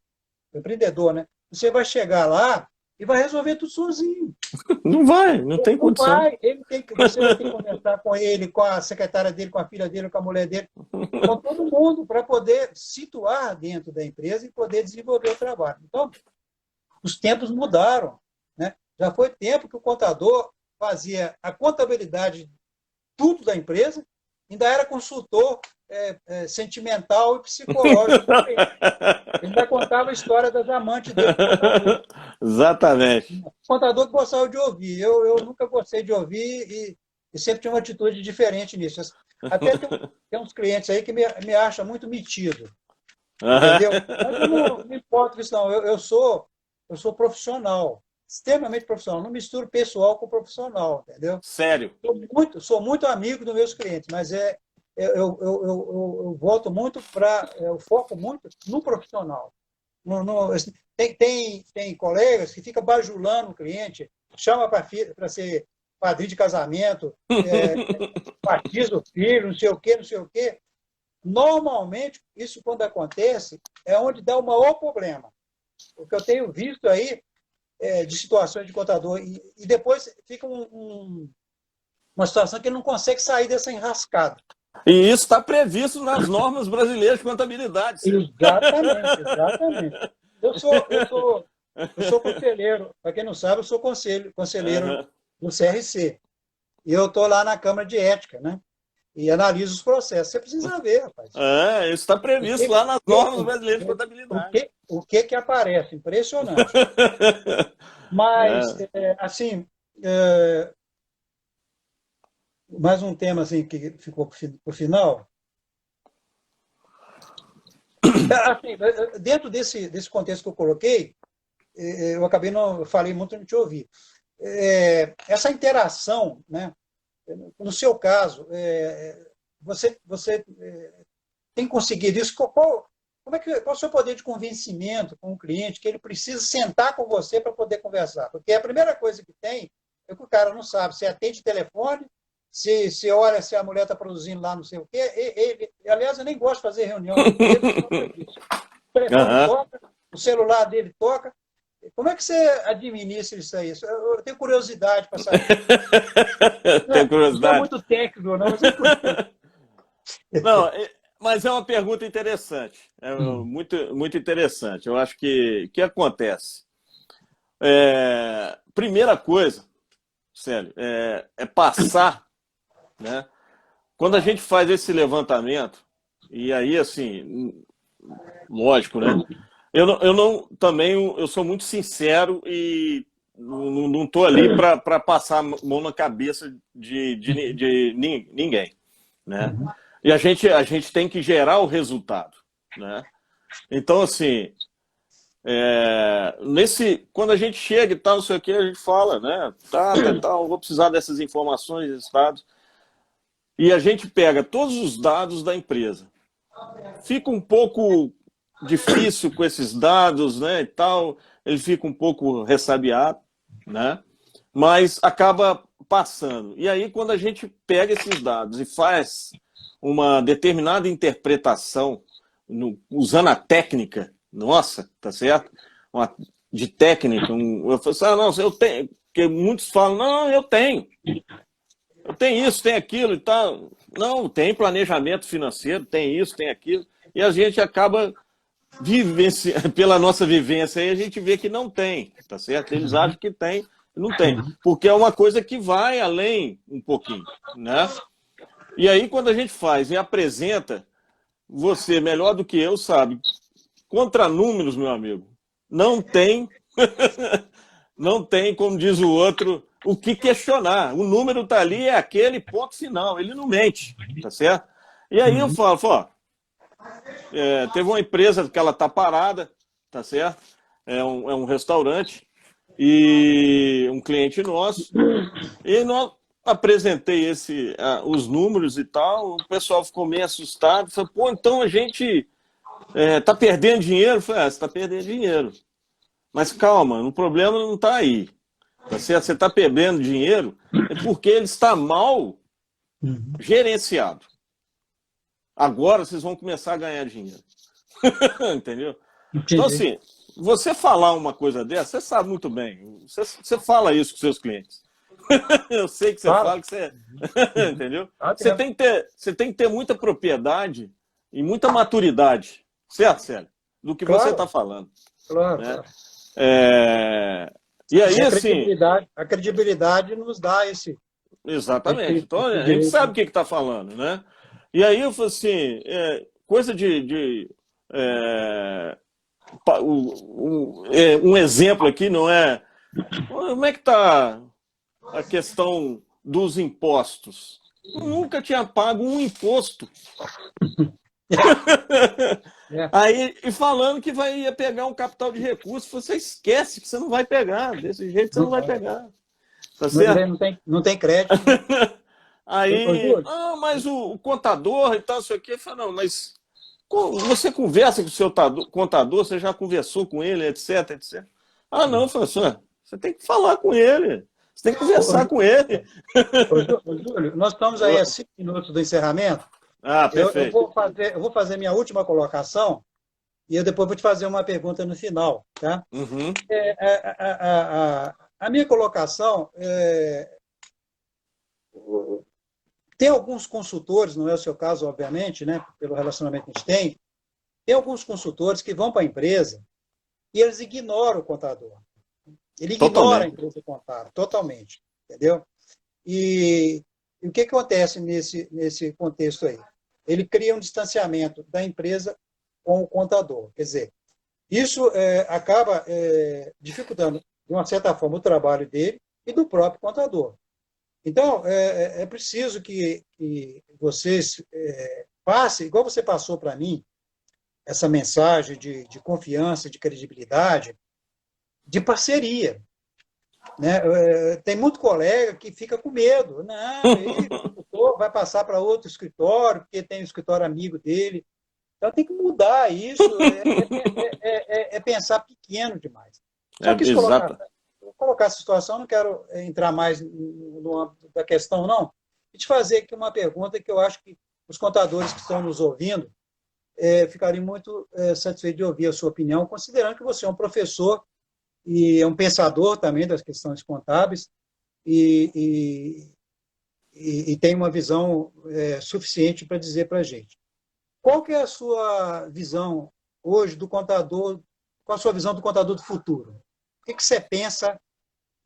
empreendedor, né? Você vai chegar lá e vai resolver tudo sozinho. Não vai, não tem Não condição. vai, você vai ter que conversar com ele, com a secretária dele, com a filha dele, com a mulher dele, com todo mundo, para poder situar dentro da empresa e poder desenvolver o trabalho. Então, os tempos mudaram, né? Já foi tempo que o contador fazia a contabilidade tudo da empresa, ainda era consultor sentimental e psicológico também. Ele ainda contava a história das amantes dele. Exatamente. Contador que gostava de ouvir. Eu nunca gostei de ouvir e sempre tinha uma atitude diferente nisso. Até tem uns clientes aí que me acham muito metido. Entendeu? Mas eu não me importo com isso, não. Eu sou profissional, extremamente profissional. Não misturo pessoal com profissional, entendeu? Sério. Sou muito amigo dos meus clientes, mas eu volto muito eu foco muito no profissional. Tem colegas que ficam bajulando o cliente, chama para ser padrinho de casamento, batiza o filho, não sei o quê, não sei o quê. Normalmente, isso quando acontece, é onde dá o maior problema. O que eu tenho visto aí de situações de contador, e depois fica uma situação que ele não consegue sair dessa enrascada. E isso está previsto nas normas brasileiras de contabilidade. Exatamente. Eu sou conselheiro, para quem não sabe, eu sou conselheiro do CRC. E eu estou lá na Câmara de Ética, né? E analiso os processos. Você precisa ver, rapaz. Isso está previsto lá nas normas brasileiras de contabilidade. O que aparece? Impressionante. Mas, assim, mais um tema assim, que ficou para o final. Assim, dentro desse contexto que eu coloquei, eu acabei não falei muito, não te ouvi. Essa interação, né? No seu caso, você tem conseguido isso? Qual é o seu poder de convencimento com o cliente que ele precisa sentar com você para poder conversar? Porque a primeira coisa que tem é que o cara não sabe se atende telefone, se olha se a mulher está produzindo lá não sei o quê. Aliás, eu nem gosto de fazer reunião com ele, o telefone toca, o celular dele toca. Como é que você administra isso aí? Eu tenho curiosidade para saber. Tenho curiosidade. Não é muito técnico, não. Não, mas é uma pergunta interessante. Muito, muito interessante. Eu acho que acontece. Primeira coisa, Célio, é passar, né? Quando a gente faz esse levantamento, e aí, assim, lógico, né? Eu sou muito sincero e não estou ali para passar a mão na cabeça de ninguém, né? E a gente tem que gerar o resultado, né? Então, assim, quando a gente chega e tal, não sei o que, a gente fala, né? Tal, vou precisar dessas informações, desses dados. E a gente pega todos os dados da empresa. Fica um pouco difícil com esses dados, né, e tal, ele fica um pouco ressabiado, né, mas acaba passando. E aí, quando a gente pega esses dados e faz uma determinada interpretação, usando a técnica, nossa, tá certo? De técnica, eu falo assim, não, eu tenho, porque muitos falam, não, eu tenho isso, tem aquilo e tal. Não, tem planejamento financeiro, tem isso, tem aquilo, e a gente acaba pela nossa vivência aí, a gente vê que não tem, tá certo? Eles acham que tem, não tem, porque é uma coisa que vai além um pouquinho, né? E aí, quando a gente faz e apresenta, você, melhor do que eu, sabe, contra números, meu amigo, não tem, não tem, como diz o outro, o que questionar. O número tá ali, é aquele ponto final, ele não mente, tá certo? E aí eu falo, teve uma empresa que ela tá parada, tá certo? É um restaurante e um cliente nosso, e nós apresentei os números e tal, o pessoal ficou meio assustado, falou, pô, então a gente tá perdendo dinheiro? Eu falei, você tá perdendo dinheiro, mas calma, o problema não tá aí, tá certo? Você tá perdendo dinheiro é porque ele está mal gerenciado. agora vocês vão começar a ganhar dinheiro. Entendeu? Entendi. Então, assim, você falar uma coisa dessa, você sabe muito bem. Você fala isso com seus clientes. Eu sei que você fala que você... Entendeu? Você tem que ter muita propriedade e muita maturidade. Certo, Célio? Do que você está falando. Claro, né? claro. E aí, assim... A credibilidade nos dá esse... Exatamente. Então, a gente sabe o que está falando, né? E aí, eu falo assim, coisa um exemplo aqui, não é... Como é que está a questão dos impostos? Eu nunca tinha pago um imposto. Aí, e falando que ia pegar um capital de recursos, você esquece que você não vai pegar. Desse jeito você não vai pegar. Tá certo? Não tem crédito. Aí, mas o contador e tal, isso aqui, fala, não, mas você conversa com o seu contador, você já conversou com ele, etc, etc. Ah, não, professor, você tem que falar com ele, você tem que conversar com ele. Júlio, nós estamos aí a 5 minutos do encerramento. Perfeito. Eu vou fazer minha última colocação e eu depois vou te fazer uma pergunta no final. Tá? Uhum. A minha colocação tem alguns consultores, não é o seu caso, obviamente, né, pelo relacionamento que a gente tem alguns consultores que vão para a empresa e eles ignoram o contador. Ele ignora a empresa contábil, totalmente. Entendeu? E o que acontece nesse contexto aí? Ele cria um distanciamento da empresa com o contador. Quer dizer, isso acaba dificultando, de uma certa forma, o trabalho dele e do próprio contador. Então, é preciso que vocês passem, igual você passou para mim, essa mensagem de confiança, de credibilidade, de parceria. Né? Tem muito colega que fica com medo. Não, ele vai passar para outro escritório, porque tem um escritório amigo dele. Então, tem que mudar isso. Pensar pequeno demais. Só que colocar essa situação, não quero entrar mais no âmbito da questão, não. E te fazer aqui uma pergunta que eu acho que os contadores que estão nos ouvindo ficariam muito satisfeitos de ouvir a sua opinião, considerando que você é um professor e é um pensador também das questões contábeis e tem uma visão suficiente para dizer para a gente. Qual que é a sua visão hoje do contador, qual a sua visão do contador do futuro? O que você pensa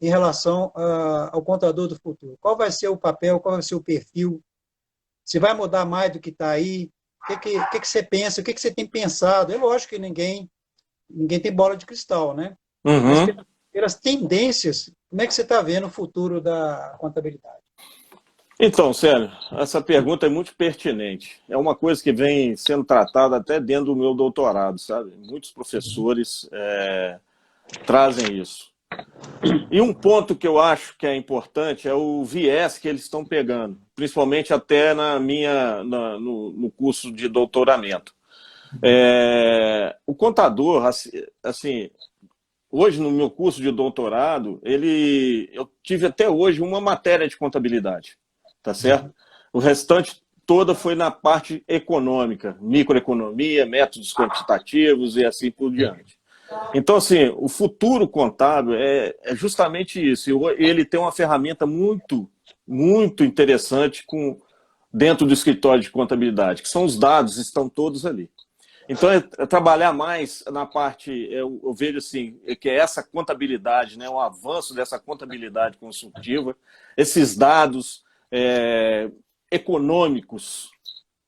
em relação ao contador do futuro? Qual vai ser o papel, qual vai ser o perfil? Se vai mudar mais do que está aí? O que você pensa? O que você tem pensado? É lógico que ninguém tem bola de cristal, né? Uhum. Mas pelas tendências, como é que você está vendo o futuro da contabilidade? Então, Célio, essa pergunta é muito pertinente. É uma coisa que vem sendo tratada até dentro do meu doutorado, sabe? Muitos professores trazem isso. E um ponto que eu acho que é importante é o viés que eles estão pegando, principalmente até no curso de doutoramento. O contador, assim, hoje no meu curso de doutorado, eu tive até hoje uma matéria de contabilidade, tá certo? O restante toda foi na parte econômica, microeconomia, métodos quantitativos e assim por diante. Então, assim, o futuro contábil é justamente isso. Ele tem uma ferramenta muito, muito interessante dentro do escritório de contabilidade, que são os dados, estão todos ali. Então, trabalhar mais na parte, eu vejo assim, que é essa contabilidade, né, o avanço dessa contabilidade consultiva, esses dados econômicos,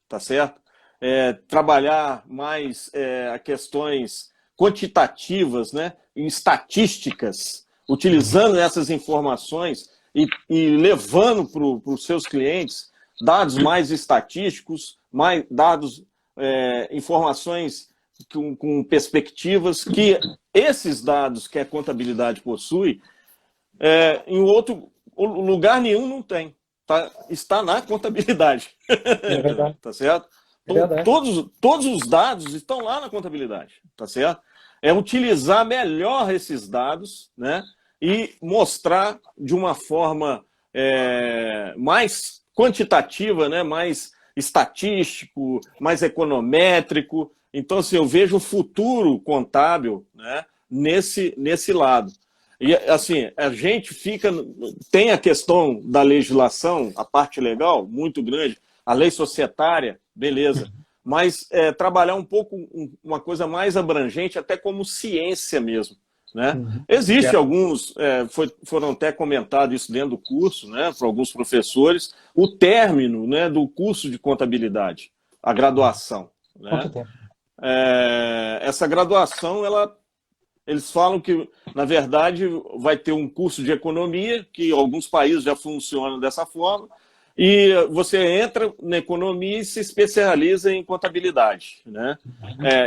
tá certo? Trabalhar mais a questões quantitativas, né, em estatísticas, utilizando essas informações e levando para os seus clientes dados mais estatísticos, mais dados, informações com perspectivas que esses dados que a contabilidade possui, em outro lugar nenhum não tem. Está na contabilidade. É verdade. Tá certo? Todos os dados estão lá na contabilidade, tá certo? É utilizar melhor esses dados, né, e mostrar de uma forma mais quantitativa, né, mais estatístico, mais econométrico. Então, assim, eu vejo o futuro contábil, né, nesse lado. E, assim, a gente tem a questão da legislação, a parte legal, muito grande, a lei societária, beleza, mas trabalhar um pouco uma coisa mais abrangente, até como ciência mesmo, né? Existe alguns, foram até comentados isso dentro do curso, né, para alguns professores, o término, né, do curso de contabilidade, a graduação, né? Quanto tempo? Essa graduação, eles falam que, na verdade, vai ter um curso de economia, que alguns países já funcionam dessa forma, e você entra na economia e se especializa em contabilidade, né?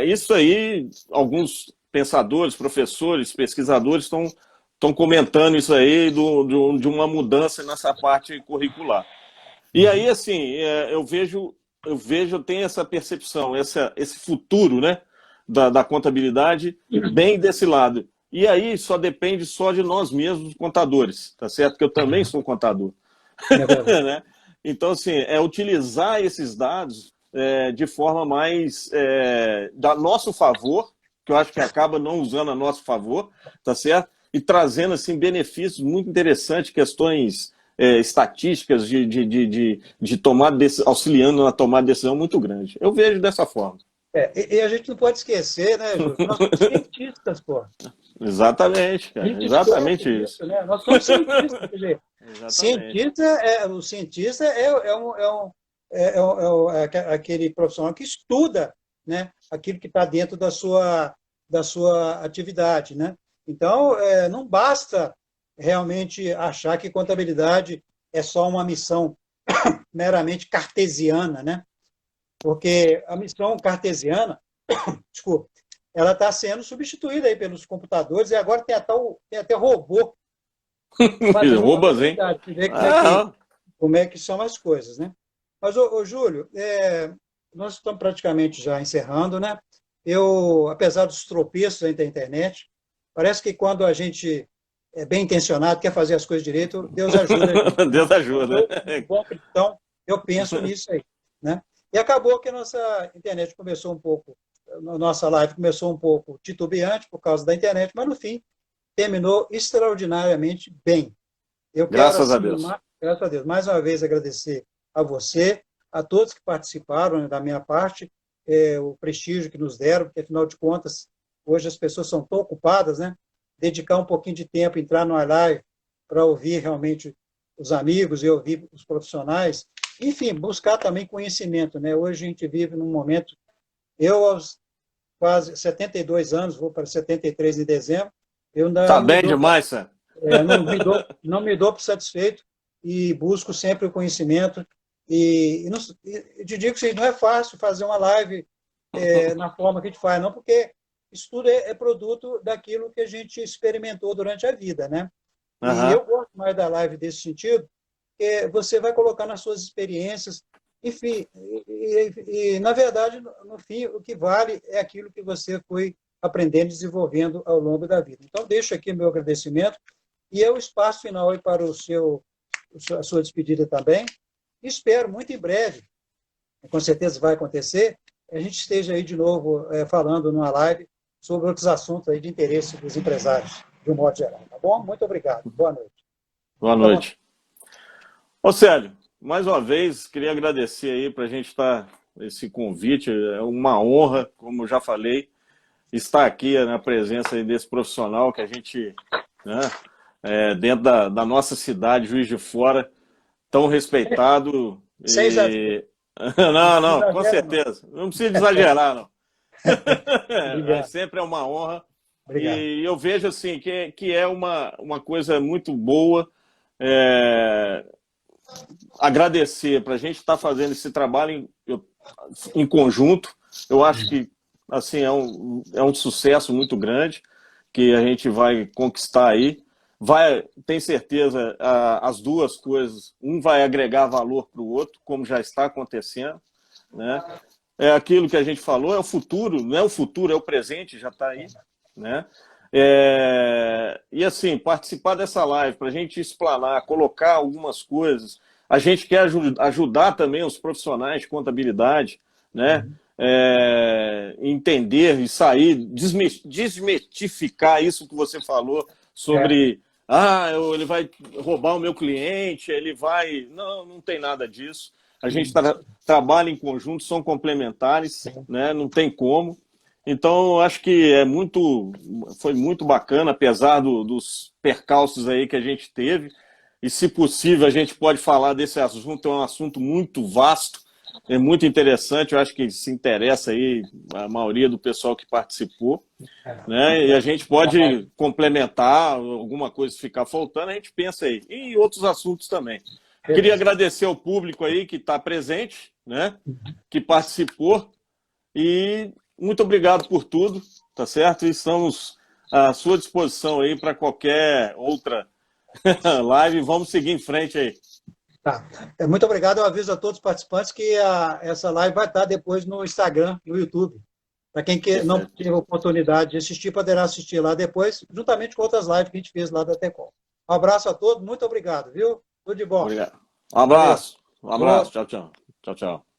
Isso aí, alguns pensadores, professores, pesquisadores estão comentando isso aí de uma mudança nessa parte curricular. E aí, assim, eu tenho essa percepção, esse futuro, né, da contabilidade bem desse lado. E aí só depende só de nós mesmos, contadores, tá certo? Que eu também sou contador. Né? Então, assim, utilizar esses dados de forma mais a nosso favor, que eu acho que acaba não usando a nosso favor, tá certo? E trazendo, assim, benefícios muito interessantes, questões estatísticas de tomar auxiliando na tomada de decisão muito grande. Eu vejo dessa forma. E a gente não pode esquecer, né, Júlio? Nós somos cientistas, pô. Exatamente, cara. Exatamente isso. Né? Nós somos cientistas, quer dizer, exatamente. o cientista aquele profissional que estuda, né, aquilo que está dentro da sua atividade, né? Então, não basta realmente achar que contabilidade é só uma missão meramente cartesiana, né? Porque a missão cartesiana, desculpa, ela está sendo substituída aí pelos computadores e agora tem até robô. Robôs, hein? Ver como é que são as coisas, né? Mas, Júlio, nós estamos praticamente já encerrando, né? Apesar dos tropeços aí da internet, parece que quando a gente é bem intencionado, quer fazer as coisas direito, Deus ajuda a gente. Deus ajuda. Bom cristão, eu penso nisso aí, né? E acabou que a nossa internet começou um pouco, a nossa live começou um pouco titubeante por causa da internet, mas no fim terminou extraordinariamente bem. Eu quero, graças a Deus. Graças a Deus. Mais uma vez agradecer a você, a todos que participaram, né, da minha parte, o prestígio que nos deram, porque afinal de contas, hoje as pessoas são tão ocupadas, né? Dedicar um pouquinho de tempo, entrar no live para ouvir realmente os amigos e ouvir os profissionais. Enfim, buscar também conhecimento, né? Hoje a gente vive num momento, eu aos quase 72 anos, vou para 73 em dezembro, eu ainda tá bem demais, Sam. Não me dou por satisfeito e busco sempre o conhecimento e te digo que não é fácil fazer uma live na forma que a gente faz, não, porque isso tudo é produto daquilo que a gente experimentou durante a vida, né? E eu gosto mais da live desse sentido, você vai colocar nas suas experiências, enfim, na verdade, no fim, o que vale é aquilo que você foi aprendendo e desenvolvendo ao longo da vida. Então, deixo aqui meu agradecimento e o espaço final aí para a sua despedida também. Espero, muito em breve, com certeza vai acontecer, a gente esteja aí de novo falando numa live sobre outros assuntos aí de interesse dos empresários, de um modo geral, tá bom? Muito obrigado. Boa noite. Boa noite. Ô, Célio, mais uma vez, queria agradecer aí para a gente estar esse convite, é uma honra, como eu já falei, estar aqui na presença desse profissional que a gente, né, dentro da nossa cidade, Juiz de Fora, tão respeitado. Não, com certeza. Não precisa exagerar, não. Sempre é uma honra. Obrigado. E eu vejo assim que é uma coisa muito boa. Agradecer para a gente estar fazendo esse trabalho em conjunto. Eu acho que assim é um sucesso muito grande que a gente vai conquistar aí. Tem certeza, as duas coisas, um vai agregar valor para o outro, como já está acontecendo, né? É aquilo que a gente falou, é o futuro, não é o futuro, é o presente, já está aí, né? E assim, participar dessa live, para a gente explanar, colocar algumas coisas, a gente quer ajudar também os profissionais de contabilidade, né? Entender e sair, desmistificar isso que você falou sobre ele vai roubar o meu cliente, ele vai... Não, não tem nada disso. A gente trabalha em conjunto, são complementares, né? Não tem como. Então, eu acho que foi muito bacana, apesar dos percalços aí que a gente teve. E, se possível, a gente pode falar desse assunto, é um assunto muito vasto, é muito interessante, eu acho que se interessa aí a maioria do pessoal que participou, né? E a gente pode complementar, alguma coisa ficar faltando, a gente pensa aí. E outros assuntos também. Queria agradecer ao público aí que está presente, né? Que participou, e muito obrigado por tudo, tá certo? E estamos à sua disposição aí para qualquer outra live. Vamos seguir em frente aí. Tá. Muito obrigado. Eu aviso a todos os participantes que essa live vai estar depois no Instagram e no YouTube. Para quem não teve a oportunidade de assistir, poderá assistir lá depois, juntamente com outras lives que a gente fez lá da Tecom. Um abraço a todos, muito obrigado, viu? Tudo de bom. Obrigado. Um abraço. Um abraço. Tchau, tchau. Tchau, tchau.